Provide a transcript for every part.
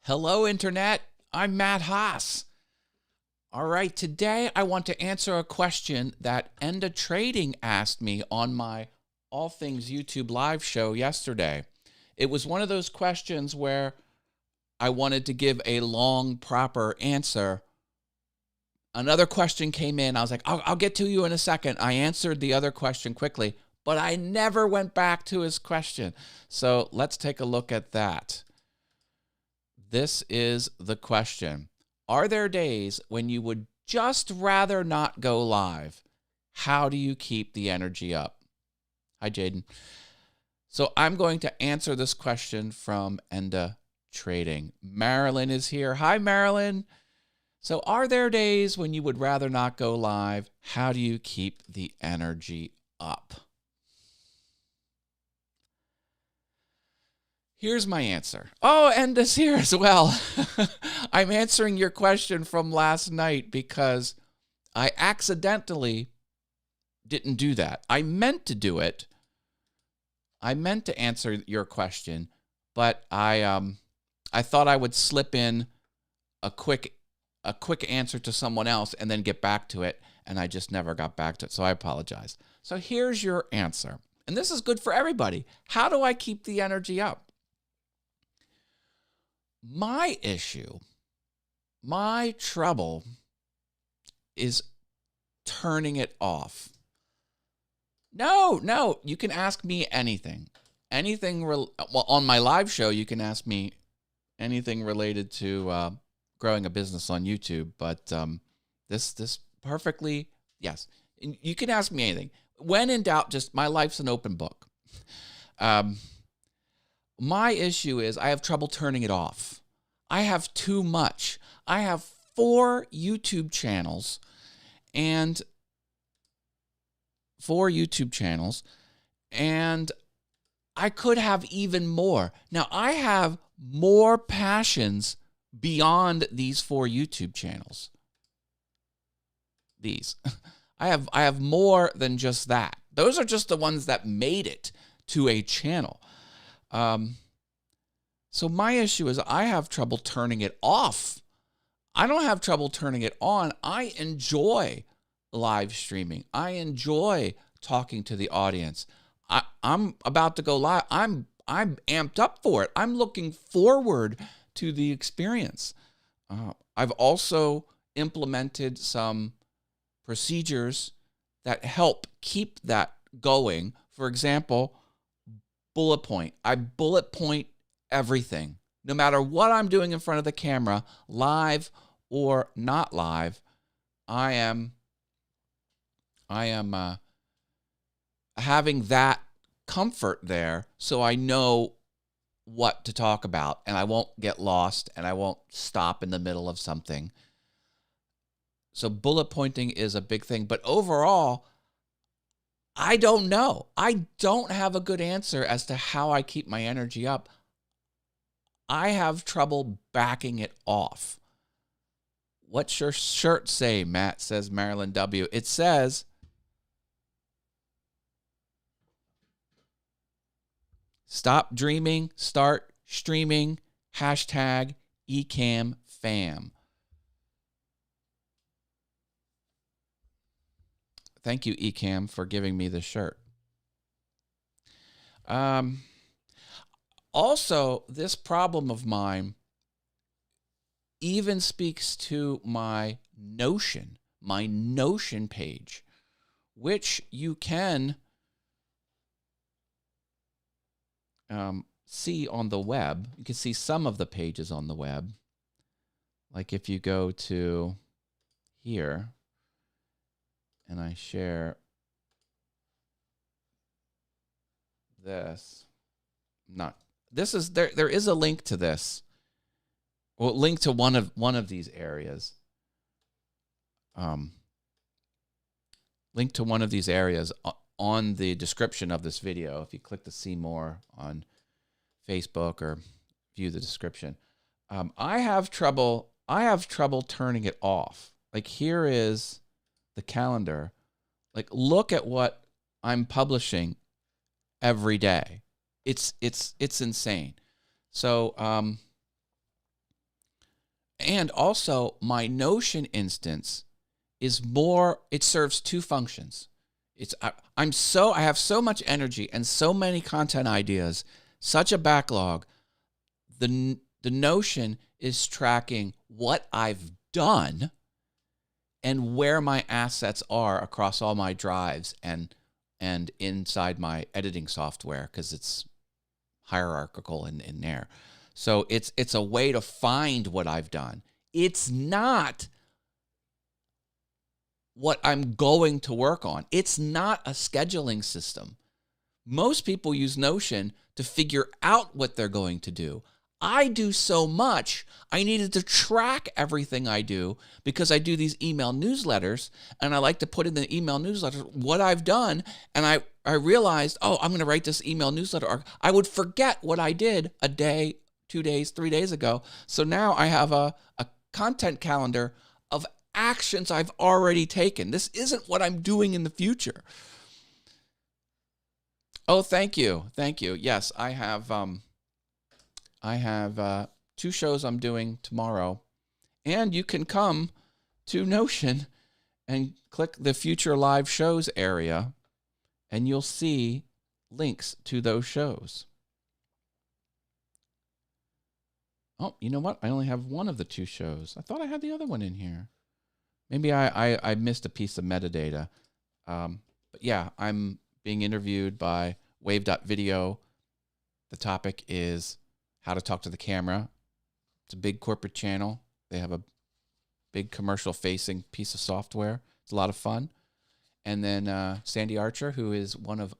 Hello, Internet. I'm Matt Haas. All right, today I want to answer a question that Enda Trading asked me on my All Things YouTube live show yesterday. It was one of those questions where I wanted to give a long, proper answer. Another question came in. I was like, I'll get to you in a second. I answered the other question quickly, but I never went back to his question. So let's take a look at that. This is the question. Are there days when you would just rather not go live? How do you keep the energy up? Hi, Jaden. So I'm going to answer this question from Enda Trading. Marilyn is here. Hi, Marilyn. So are there days when you would rather not go live? How do you keep the energy up? Here's my answer. Oh, Enda's here as well. I'm answering your question from last night because I accidentally didn't do that. I meant to do it. I meant to answer your question, but I thought I would slip in a quick answer to someone else and then get back to it, and I just never got back to it, so I apologize. So here's your answer, and this is good for everybody. How do I keep the energy up? My issue, my trouble is turning it off. No, you can ask me anything. Well, on my live show, you can ask me anything related to growing a business on YouTube, but this perfectly, yes. You can ask me anything. When in doubt, just my life's an open book. My issue is I have trouble turning it off. I have too much. I have 4 YouTube channels and I could have even more. Now, I have more passions beyond these 4 YouTube channels. I have more than just that. Those are just the ones that made it to a channel. So my issue is I have trouble turning it off. I don't have trouble turning it on. I enjoy live streaming. I enjoy talking to the audience. I'm about to go live. I'm amped up for it. I'm looking forward to the experience. I've also implemented some procedures that help keep that going. For example, bullet point. I bullet point everything. No matter what I'm doing in front of the camera, live or not live, I am having that comfort there so I know what to talk about and I won't get lost and I won't stop in the middle of something. So bullet pointing is a big thing, but overall, I don't know. I don't have a good answer as to how I keep my energy up. I have trouble backing it off. What's your shirt say, Matt? Says Marilyn W. It says, stop dreaming, start streaming, #ECAMFam. Thank you, Ecam, for giving me the shirt. Also, this problem of mine even speaks to my Notion page, which you can see on the web. You can see some of the pages on the web. Like if you go to here and I share this, there is a link to this. Well, link to one of these areas. Link to one of these areas on the description of this video. If you click the see more on Facebook or view the description, I have trouble turning it off. Like here is the calendar. Like look at what I'm publishing every day. It's insane. So And also my Notion instance is more, it serves two functions. I have so much energy and so many content ideas, such a backlog. The Notion is tracking what I've done and where my assets are across all my drives and inside my editing software, because it's hierarchical in there. So it's a way to find what I've done. It's not what I'm going to work on. It's not a scheduling system. Most people use Notion to figure out what they're going to do. I do so much, I needed to track everything I do because I do these email newsletters, and I like to put in the email newsletter what I've done, and I realized, oh, I'm going to write this email newsletter. I would forget what I did a day, 2 days, 3 days ago. So now I have a content calendar of actions I've already taken. This isn't what I'm doing in the future. Oh, thank you. Thank you. Yes, I have 2 shows I'm doing tomorrow, and you can come to Notion and click the future live shows area, and you'll see links to those shows. Oh, you know what? I only have one of the 2 shows. I thought I had the other one in here. Maybe I missed a piece of metadata. But yeah, I'm being interviewed by Wave.video. The topic is how to talk to the camera. It's a big corporate channel. They have a big commercial-facing piece of software. It's a lot of fun. And then Sandy Archer, who is one of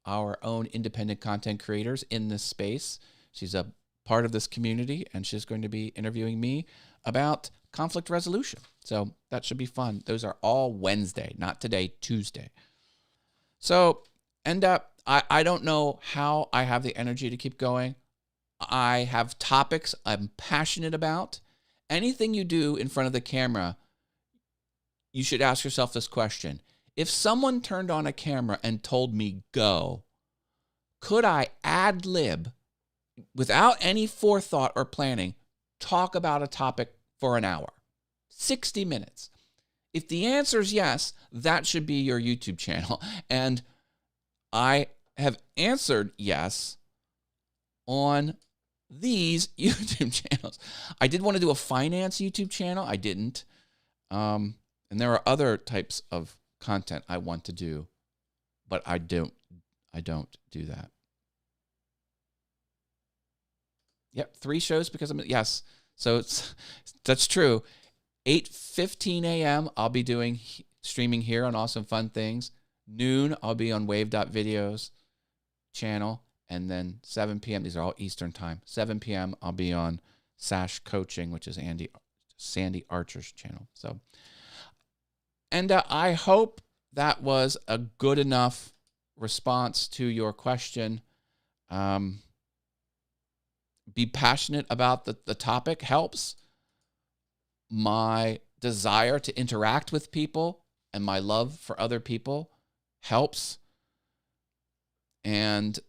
our own independent content creators in this space. She's a part of this community, and she's going to be interviewing me about conflict resolution. So that should be fun. Those are all Wednesday, not today, Tuesday. So, I don't know how I have the energy to keep going. I have topics I'm passionate about. Anything you do in front of the camera, you should ask yourself this question. If someone turned on a camera and told me go, could I ad lib, without any forethought or planning, talk about a topic for an hour? 60 minutes. If the answer is yes, that should be your YouTube channel. And I have answered yes on these YouTube channels. I did want to do a finance YouTube channel. I didn't. And there are other types of content I want to do, but I don't do that. Yep, 3 shows because yes. So that's true. 8:15 a.m. I'll be doing streaming here on Awesome Fun Things. Noon I'll be on Wave.video's channel, and then 7 p.m. These are all Eastern time. 7 p.m. I'll be on Sash Coaching, which is Sandy Archer's channel. So, and I hope that was a good enough response to your question. Be passionate about the topic helps. My desire to interact with people and my love for other people helps. And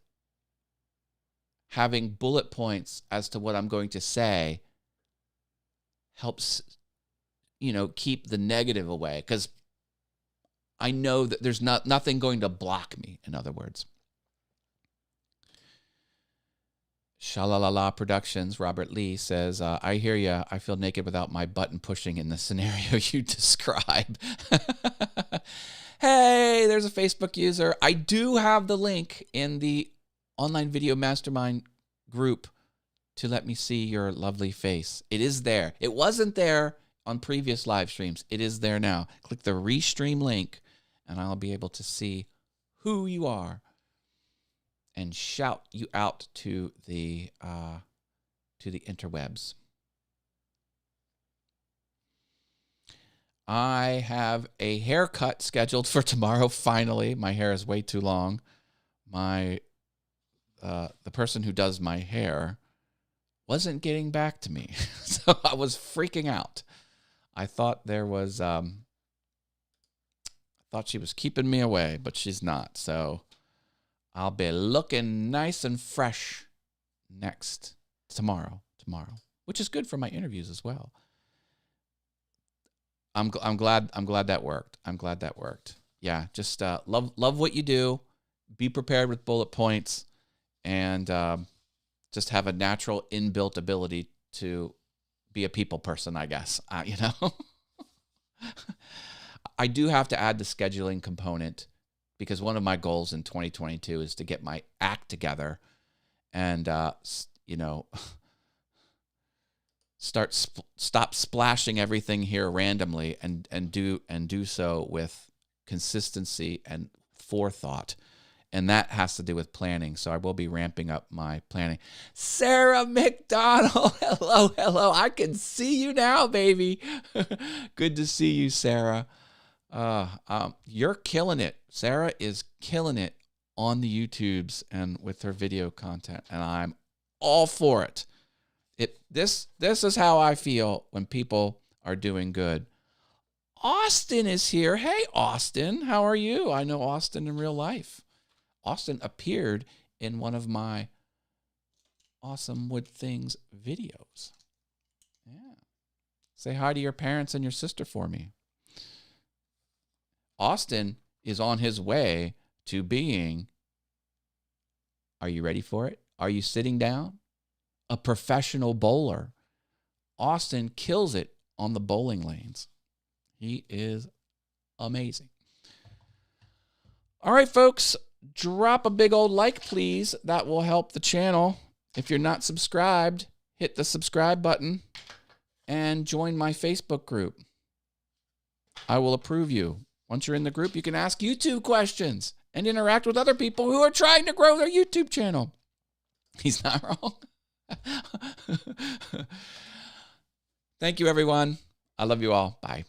having bullet points as to what I'm going to say helps, keep the negative away, because I know that there's nothing going to block me, in other words. Shalalala Productions, Robert Lee says, I hear ya. I feel naked without my button pushing in the scenario you describe. Hey, there's a Facebook user. I do have the link in the Online Video Mastermind group to let me see your lovely face. It is there. It wasn't there on previous live streams. It is there now. Click the Restream link, and I'll be able to see who you are and shout you out to the interwebs. I have a haircut scheduled for tomorrow. Finally, my hair is way too long. The person who does my hair wasn't getting back to me, so I was freaking out. I thought there was, I thought she was keeping me away, but she's not. So I'll be looking nice and fresh tomorrow. which is good for my interviews as well. I'm glad that worked. I'm glad that worked. Yeah, just love what you do. Be prepared with bullet points, and just have a natural inbuilt ability to be a people person, I guess. You know, I do have to add the scheduling component because one of my goals in 2022 is to get my act together and you know, stop splashing everything here randomly and do so with consistency and forethought. And that has to do with planning. So I will be ramping up my planning. Sarah McDonald, hello. I can see you now, baby. Good to see you, Sarah. You're killing it. Sarah is killing it on the YouTubes and with her video content, and I'm all for it. This is how I feel when people are doing good. Austin is here. Hey, Austin, how are you? I know Austin in real life. Austin appeared in one of my Awesome Wood Things videos. Yeah. Say hi to your parents and your sister for me. Austin is on his way to being, are you ready for it? Are you sitting down? A professional bowler. Austin kills it on the bowling lanes. He is amazing. All right, folks, drop a big old like, please. That will help the channel. If you're not subscribed, hit the subscribe button and join my Facebook group. I will approve you. Once you're in the group, you can ask YouTube questions and interact with other people who are trying to grow their YouTube channel. He's not wrong. Thank you, everyone. I love you all. Bye.